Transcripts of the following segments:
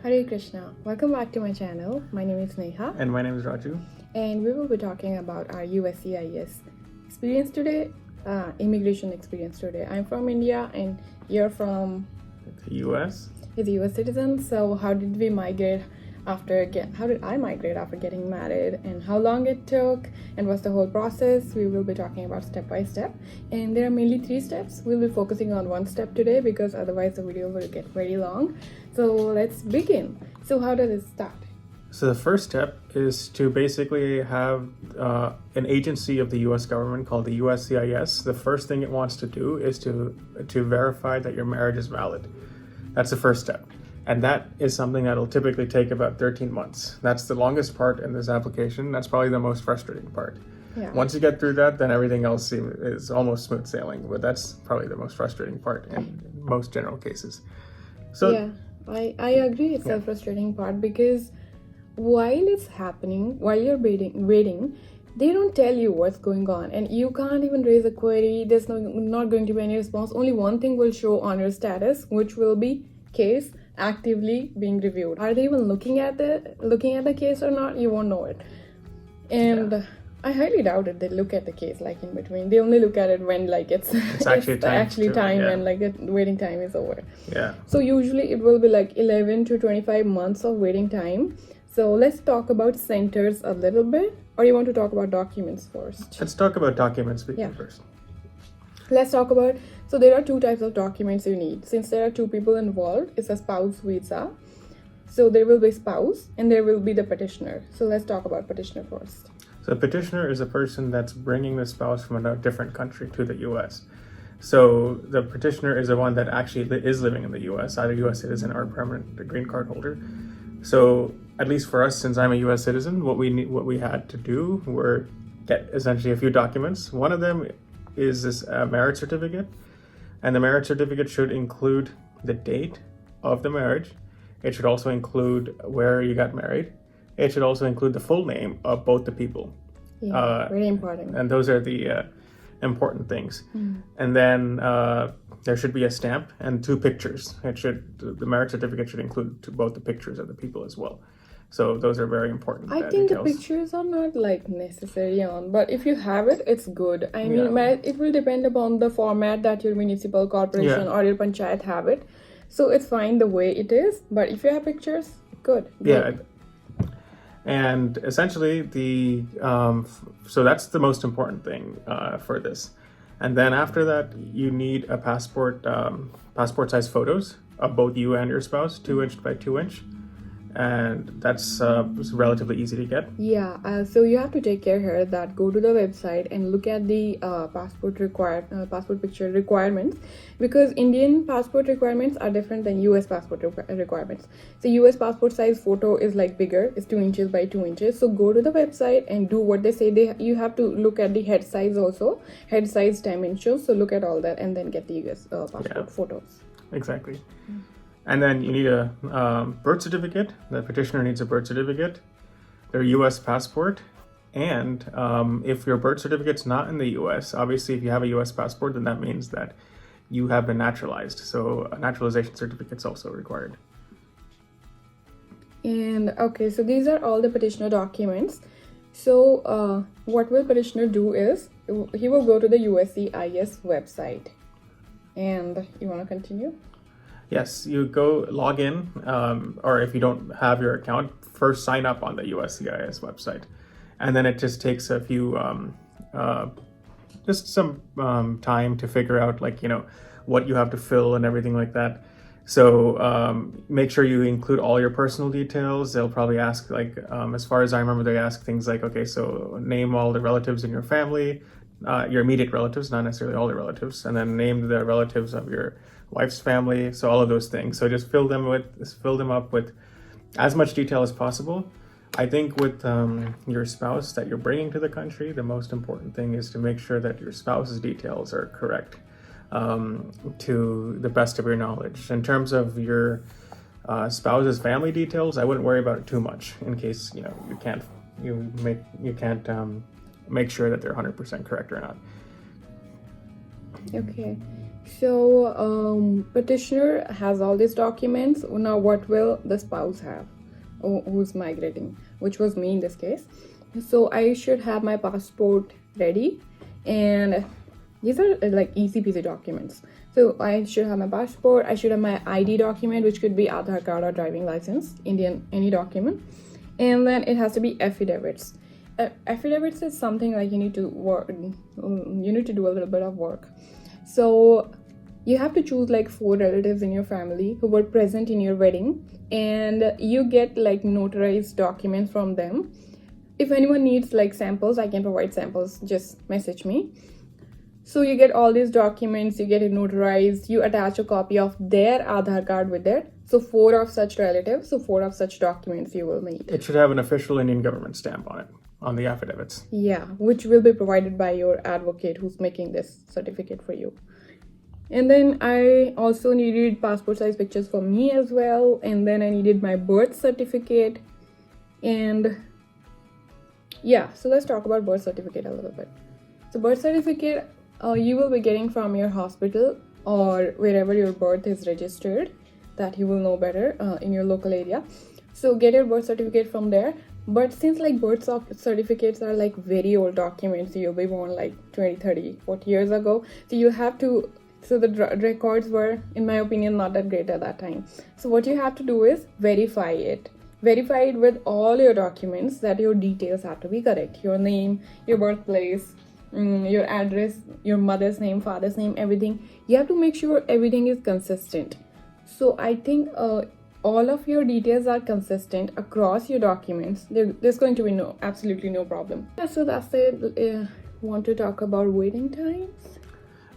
Hare Krishna. Welcome back to my channel. My name is Neha. And my name is Raju. And we will be talking about our USCIS experience today, immigration experience today. I'm from India and you're from The US. He's a US citizen. So how did we migrate how did I migrate after getting married, and how long it took, and what's the whole process? We will be talking about step by step. And there are mainly 3 steps. We'll be focusing on 1 step today because otherwise the video will get very long. So let's begin. So how does it start? So the first step is to basically have an agency of the US government called the USCIS. The first thing it wants to do is to verify that your marriage is valid. That's the first step. And that is something that'll typically take about 13 months. That's the longest part in this application. That's probably the most frustrating part. Yeah. Once you get through that, then everything else is almost smooth sailing. But that's probably the most frustrating part in most general cases. So yeah, I agree. It's a frustrating part because while it's happening, while you're waiting, they don't tell you what's going on, and you can't even raise a query. There's not going to be any response. Only one thing will show on your status, which will be case actively being reviewed. Are they even looking at the case or not? You won't know it. And I highly doubt it they look at the case like in between. They only look at it when like it's actually time and like the waiting time is over. Yeah. So usually it will be like 11 to 25 months of waiting time. So let's talk about centers a little bit, or you want to talk about documents first? Let's talk about documents first. Let's talk about, so there are 2 types of documents you need. Since there are 2 people involved, it's a spouse visa. So there will be spouse and there will be the petitioner. So let's talk about petitioner first. So a petitioner is a person that's bringing the spouse from a different country to the US. So the petitioner is the one that actually is living in the US, either US citizen or permanent green card holder. So at least for us, since I'm a US citizen, what we had to do were get essentially a few documents. One of them is this marriage certificate, and the marriage certificate should include the date of the marriage. It should also include where you got married. It should also include the full name of both the people. Yeah, very important. And those are the important things. And then there should be a stamp and 2 pictures. The marriage certificate should include both the pictures of the people as well. So those are very important. I think details. The pictures are not like necessary on, but if you have it, it's good. I mean, it will depend upon the format that your municipal corporation or your panchayat have it. So it's fine the way it is, but if you have pictures, good. Yeah. And essentially so that's the most important thing for this. And then after that, you need a passport size photos of both you and your spouse, 2-inch by 2-inch. And that's relatively easy to get. Yeah, so you have to take care here that go to the website and look at the passport picture requirements, because Indian passport requirements are different than US passport requirements. So US passport size photo is like bigger, it's 2 inches by 2 inches. So go to the website and do what they say. You have to look at the head size also, head size dimensions. So look at all that and then get the US passport photos. Exactly. And then you need a birth certificate. The petitioner needs a birth certificate, their US passport, and if your birth certificate's not in the US, obviously if you have a US passport, then that means that you have been naturalized. So a naturalization certificate's also required. And okay, so these are all the petitioner documents. So what will petitioner do is, he will go to the USCIS website. And you want to continue? Yes, you go log in, or if you don't have your account, first sign up on the USCIS website. And then it just takes a few, just some time to figure out what you have to fill and everything like that. So make sure you include all your personal details. They'll probably ask as far as I remember, they ask things like, okay, so name all the relatives in your family, your immediate relatives, not necessarily all the relatives, and then name the relatives of your wife's family. So all of those things. So just fill them up with as much detail as possible. I think with your spouse that you're bringing to the country, the most important thing is to make sure that your spouse's details are correct to the best of your knowledge. In terms of your spouse's family details, I wouldn't worry about it too much in case you can't make sure that they're 100% correct or not. Okay. So petitioner has all these documents. Now what will the spouse have who's migrating, which was me in this case? So I should have my passport ready, and these are like easy peasy documents. So I should have my passport, I should have my ID document, which could be Aadhaar card or driving license, Indian, any document. And then it has to be affidavits. Affidavits is something like you need to do a little bit of work. So you have to choose like 4 relatives in your family who were present in your wedding, and you get like notarized documents from them. If anyone needs like samples, I can provide samples, just message me. So you get all these documents, you get it notarized, you attach a copy of their Aadhaar card with it. So 4 of such relatives, so 4 of such documents you will need. It should have an official Indian government stamp on it, on the affidavits. Yeah, which will be provided by your advocate who's making this certificate for you. And then I also needed passport size pictures for me as well. And then I needed my birth certificate. And yeah, so let's talk about birth certificate a little bit. So birth certificate you will be getting from your hospital or wherever your birth is registered, that you will know better in your local area. So get your birth certificate from there. But since like birth certificates are like very old documents, you'll be born like 20, 30, 40 years ago. So you have to, so the records were, in my opinion, not that great at that time. So what you have to do is verify it. Verify it with all your documents that your details have to be correct. Your name, your birthplace, your address, your mother's name, father's name, everything. You have to make sure everything is consistent. So I think all of your details are consistent across your documents. There's going to be absolutely no problem. Yeah, so that's it. Want to talk about waiting times?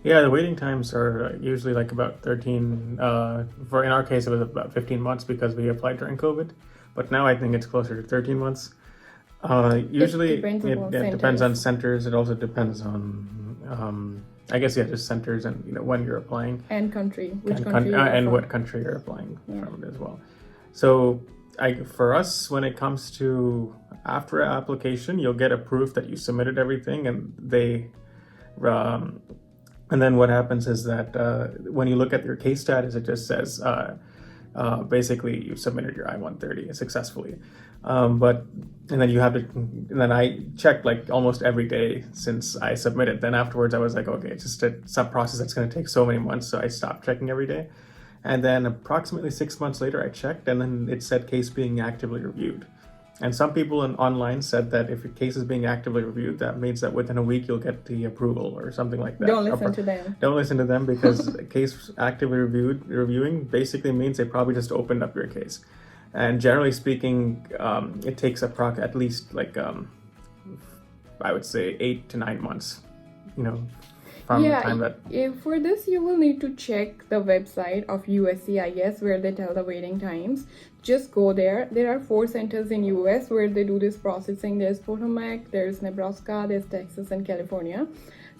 Yeah, the waiting times are usually like about 13, in our case it was about 15 months because we applied during COVID, but now I think it's closer to 13 months. Usually it depends on centers. It also depends on, I guess, yeah, just centers and when you're applying. And country, what country you're applying from as well. So for us, when it comes to after application, you'll get a proof that you submitted everything, and and then what happens is that when you look at your case status, it just says basically you submitted your I-130 successfully. And then I checked like almost every day since I submitted. Then afterwards I was like, okay, it's just a process that's going to take so many months, so I stopped checking every day. And then approximately 6 months later I checked, and then it said case being actively reviewed. And some people online said that if your case is being actively reviewed, that means that within a week you'll get the approval or something like that. Don't listen to them. Don't listen to them, because case actively reviewing basically means they probably just opened up your case. And generally speaking, it takes at least like I would say 8 to 9 months, from the time that. For this, you will need to check the website of USCIS where they tell the waiting times. Just go there. There are 4 centers in US where they do this processing. There's Potomac, there's Nebraska, there's Texas, and California.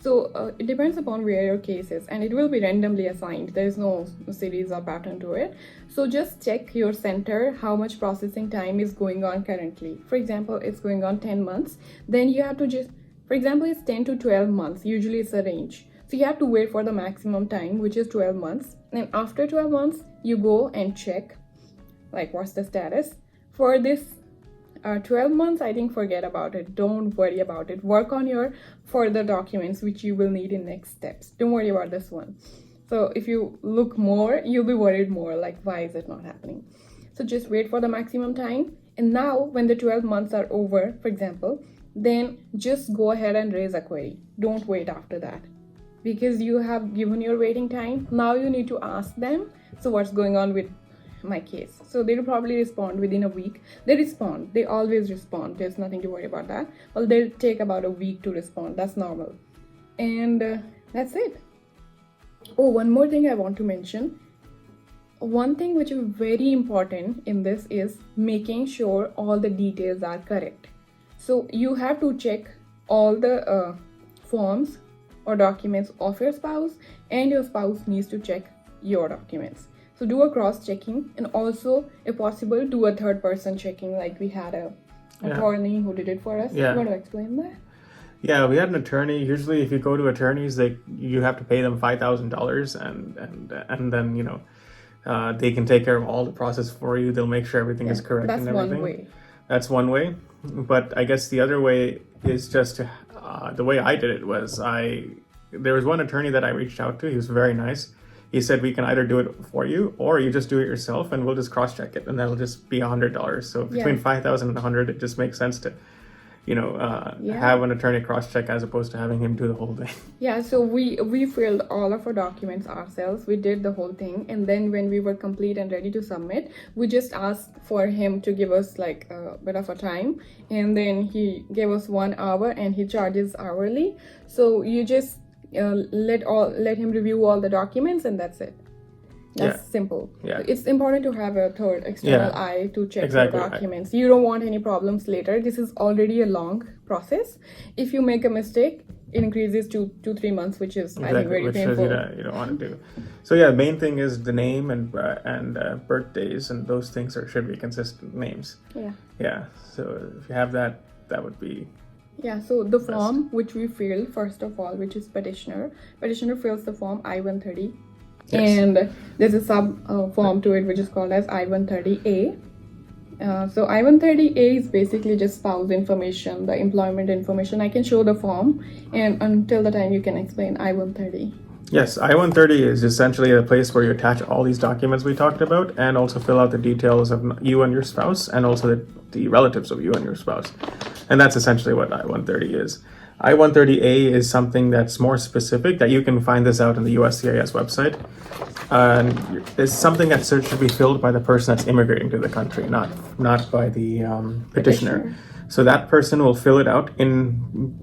So it depends upon where your case is, and it will be randomly assigned. There's no series or pattern to it. So just check your center, how much processing time is going on currently. For example, it's going on 10 months. Then you have to for example, it's 10 to 12 months. Usually it's a range. So you have to wait for the maximum time, which is 12 months. And after 12 months, you go and check, like, what's the status. For this 12 months, I think forget about it. Don't worry about it. Work on your further documents, which you will need in next steps. Don't worry about this one. So if you look more, you'll be worried more, like, why is it not happening? So just wait for the maximum time. And now when the 12 months are over, for example, then just go ahead and raise a query. Don't wait after that, because you have given your waiting time. Now you need to ask them, so what's going on with my case? So they'll probably respond within a week. They always respond. There's nothing to worry about that. Well, they'll take about a week to respond. That's normal. And that's it. Oh, one more thing I want to mention. One thing which is very important in this is making sure all the details are correct. So you have to check all the forms or documents of your spouse, and your spouse needs to check your documents. So do a cross-checking, and also, if possible, do a third-person checking, like we had a attorney who did it for us. Yeah. You want to explain that? Yeah, we had an attorney. Usually, if you go to attorneys, you have to pay them $5,000, and then they can take care of all the process for you. They'll make sure everything is correct That's and everything. one way. That's one way. But I guess the other way is just to, the way I did it was there was one attorney that I reached out to. He was very nice. He said, we can either do it for you or you just do it yourself and we'll just cross-check it and that'll just be $100. So between 5,000 and 100, it just makes sense to have an attorney cross-check as opposed to having him do the whole thing. Yeah, so we filled all of our documents ourselves. We did the whole thing, and then when we were complete and ready to submit, we just asked for him to give us like a bit of a time, and then he gave us 1 hour and he charges hourly. So you just let him review all the documents and that's it. That's simple. Yeah. It's important to have a third external eye to check Exactly. your documents. You don't want any problems later. This is already a long process. If you make a mistake, it increases to 2-3 months, which is I think very painful. You don't want to do. So yeah, main thing is the name and birthdays, and those things should be consistent names. Yeah. Yeah. So if you have that, that would be. Yeah, so the form which we filled, first of all, which is petitioner. Petitioner fills the form I-130. Yes. And there's a sub form to it which is called as I-130A. So I-130A is basically just spouse information, the employment information. I can show the form, and until the time you can explain I-130. Yes, I-130 is essentially a place where you attach all these documents we talked about and also fill out the details of you and your spouse and also the relatives of you and your spouse. And that's essentially what I-130 is. I-130A is something that's more specific, that you can find this out in the USCIS website. And it's something that should be filled by the person that's immigrating to the country, not by the petitioner. So that person will fill it out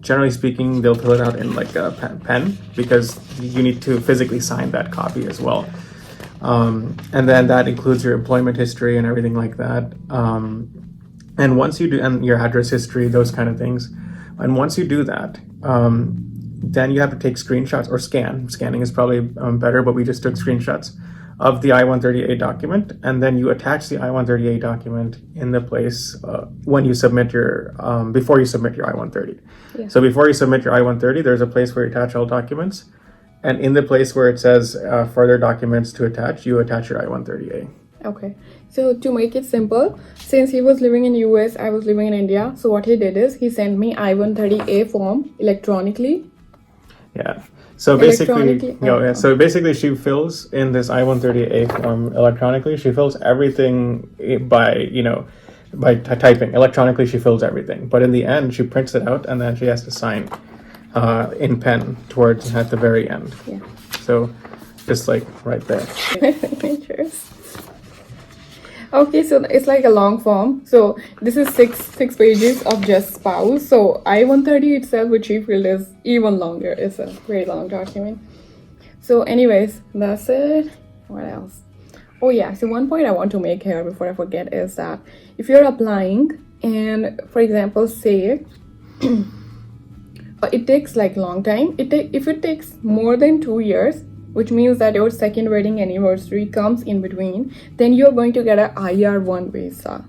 generally speaking, they'll fill it out in like a pen because you need to physically sign that copy as well. And then that includes your employment history and everything like that. And once you do, and your address history, those kind of things. And once you do that, then you have to take screenshots or scan. Scanning is probably better, but we just took screenshots of the I-130A document, and then you attach the I-130A document in the place when you submit before you submit your I-130. Yeah. So before you submit your I-130, there's a place where you attach all documents, and in the place where it says further documents to attach, you attach your I-130A. Okay, so to make it simple, since he was living in US, I was living in India, so what he did is he sent me I-130A form electronically. Yeah. So basically, she fills in this I-130A form electronically. She fills everything by typing electronically. She fills everything, but in the end, she prints it out and then she has to sign in pen at the very end. Yeah. So just like right there. Pictures. Okay, so it's like a long form. So this is six pages of just spouse. So I-130 itself, which he filled, is even longer. It's a very long document. So anyways, that's it. What else? Oh yeah, so one point I want to make here before I forget is that if you're applying and, for example, say it takes like long time. If it takes more than 2 years, which means that your second wedding anniversary comes in between, then you're going to get an IR1 visa.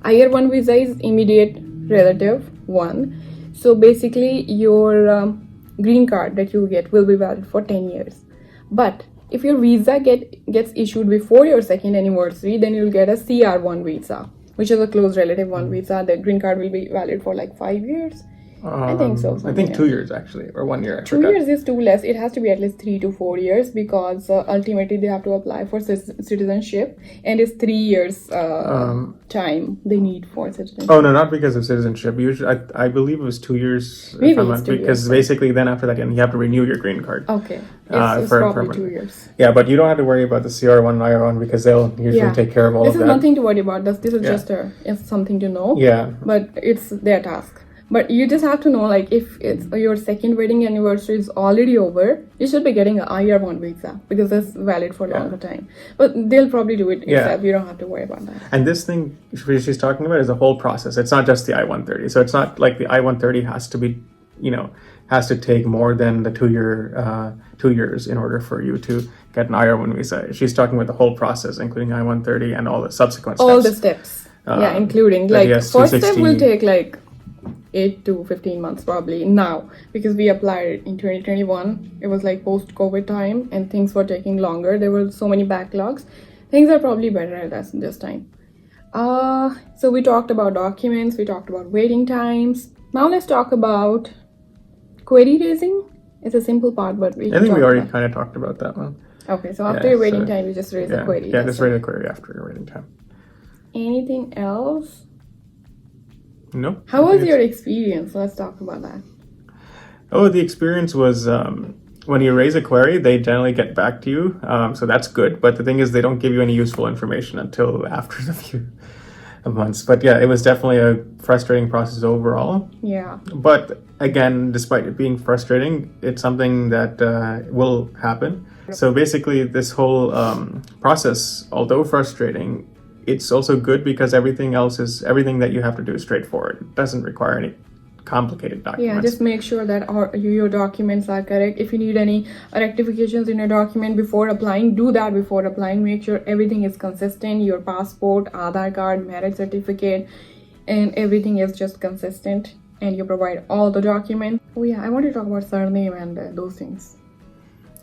IR1 visa is immediate relative 1. So basically your green card that you get will be valid for 10 years. But if your visa gets issued before your second anniversary, then you'll get a CR1 visa, which is a close relative 1 visa. The green card will be valid for like 5 years. I think so. I think 2 years actually, or 1 year. 2 years is too less. It has to be at least 3 to 4 years because ultimately they have to apply for citizenship, and it's 3 years time they need for citizenship. Oh no, not because of citizenship. Usually, I believe it was 2 years. Maybe it's 2 because years. basically then after that, you have to renew your green card. Okay, it's probably 2 years. Yeah, but you don't have to worry about the CR1 IR1 because they'll usually take care of all of that. This is nothing to worry about. This is just it's something to know. Yeah. But it's their task. But you just have to know, like, if it's your second wedding anniversary is already over, you should be getting an IR1 visa because that's valid for a longer time. But they'll probably do it itself. You don't have to worry about that. And this thing she's talking about is a whole process. It's not just the I-130. So it's not like the I-130 has to be, has to take more than the 2 years in order for you to get an IR1 visa. She's talking about the whole process, including I-130 and all the subsequent steps. All the steps. Including, like, first step will take, like, 8 to 15 months probably now, because we applied in 2021. It was like post-COVID time and things were taking longer. There were so many backlogs. Things are probably better at this time. So we talked about documents, we talked about waiting times. Now let's talk about query raising. It's a simple part, but I think we already kind of talked about that one. Okay, so after your waiting time, you just raise a query. Yeah, just raise a query after your waiting time. Anything else? No. How was your experience? Let's talk about that. Oh, the experience was when you raise a query, they generally get back to you. So that's good. But the thing is, they don't give you any useful information until after the few months. But yeah, it was definitely a frustrating process overall. Yeah. But again, despite it being frustrating, it's something that will happen. So basically, this whole process, although frustrating, it's also good because everything that you have to do is straightforward. It doesn't require any complicated documents. Yeah, just make sure that your documents are correct. If you need any rectifications in your document before applying, do that before applying. Make sure everything is consistent. Your passport, Aadhaar card, marriage certificate, and everything is just consistent. And you provide all the documents. Oh yeah, I want to talk about surname and those things.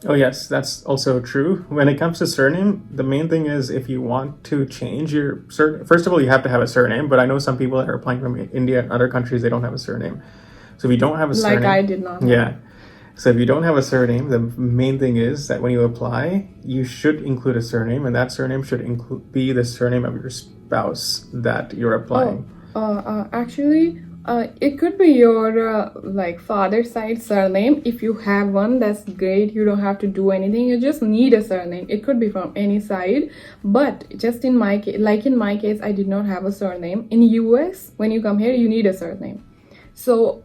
Oh yes, that's also true. When it comes to surname, the main thing is if you want to change your surname, first of all, you have to have a surname, but I know some people that are applying from India and other countries, they don't have a surname. So if you don't have a surname... Like I did not. Yeah. So if you don't have a surname, the main thing is that when you apply, you should include a surname, and that surname should be the surname of your spouse that you're applying. Actually... it could be your father's side surname. If you have one, that's great. You don't have to do anything. You just need a surname. It could be from any side. But just in my case, I did not have a surname. In US, when you come here, you need a surname. So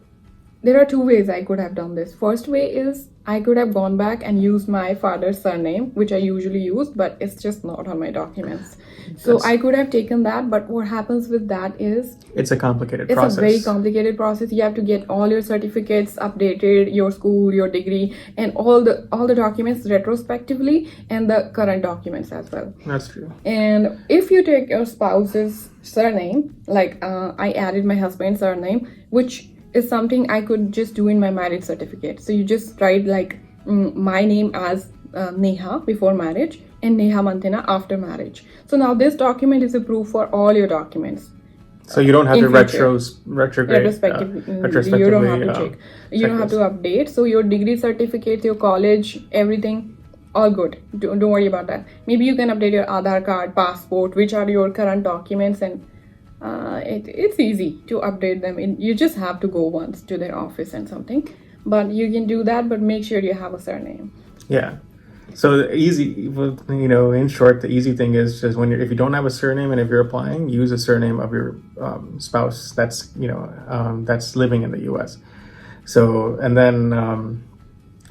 there are two ways I could have done this. First way is I could have gone back and used my father's surname, which I usually use, but it's just not on my documents. So I could have taken that, but what happens with that is... It's a complicated process. It's a very complicated process. You have to get all your certificates updated, your school, your degree, and all the documents retrospectively, and the current documents as well. That's true. And if you take your spouse's surname, I added my husband's surname, which is something I could just do in my marriage certificate. So you just write my name as Neha before marriage and Neha Manthena after marriage. So now this document is approved for all your documents. So you don't have to retrospectively. You don't have to check. You don't have to update. So your degree certificate, your college, everything, all good. Don't worry about that. Maybe you can update your Aadhaar card, passport, which are your current documents, and it's easy to update them. You just have to go once to their office and something. But you can do that, but make sure you have a surname. Yeah. So in short, the easy thing is just if you don't have a surname and if you're applying, use a surname of your spouse that's living in the U.S. So and then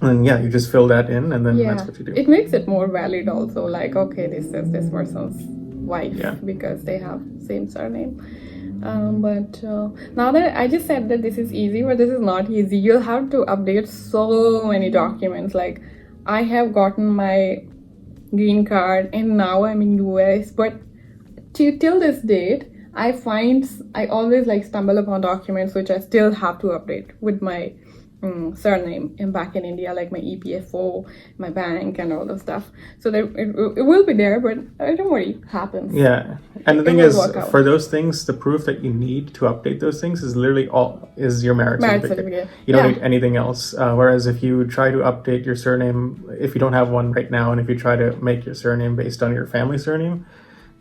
you just fill that in, and then that's what you do. It makes it more valid also. Okay, this is this person's wife because they have same surname. But now that I just said that this is easy, but this is not easy. You'll have to update so many documents. I have gotten my green card and now I'm in US, but till this date, I always stumble upon documents which I still have to update with my surname back in India, like my EPFO, my bank, and all the stuff. So it will be there, but don't worry, it happens. Yeah, and the thing is, for those things, the proof that you need to update those things is literally your marriage certificate. You don't need anything else. Whereas if you try to update your surname, if you don't have one right now, and if you try to make your surname based on your family surname,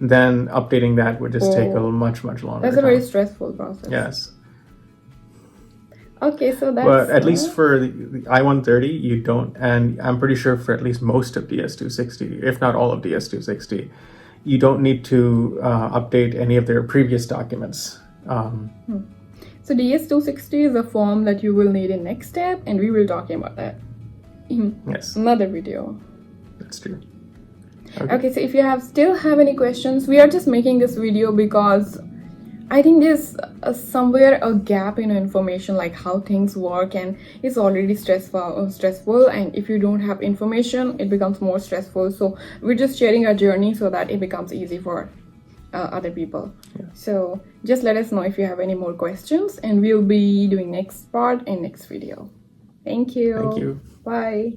then updating that would just take a much longer. That's a very stressful process. Yes. Okay, so that's... But at least for the I-130, you don't, and I'm pretty sure for at least most of DS-260, if not all of DS-260, you don't need to update any of their previous documents. So DS-260 is a form that you will need in next step, and we will talk about that in another video. That's true. Okay, so if you still have any questions, we are just making this video because I think there's somewhere a gap in information, like how things work, and it's already stressful, and if you don't have information, it becomes more stressful. So we're just sharing our journey so that it becomes easy for other people. Yeah. So just let us know if you have any more questions, and we'll be doing next part in next video. Thank you. Thank you. Bye.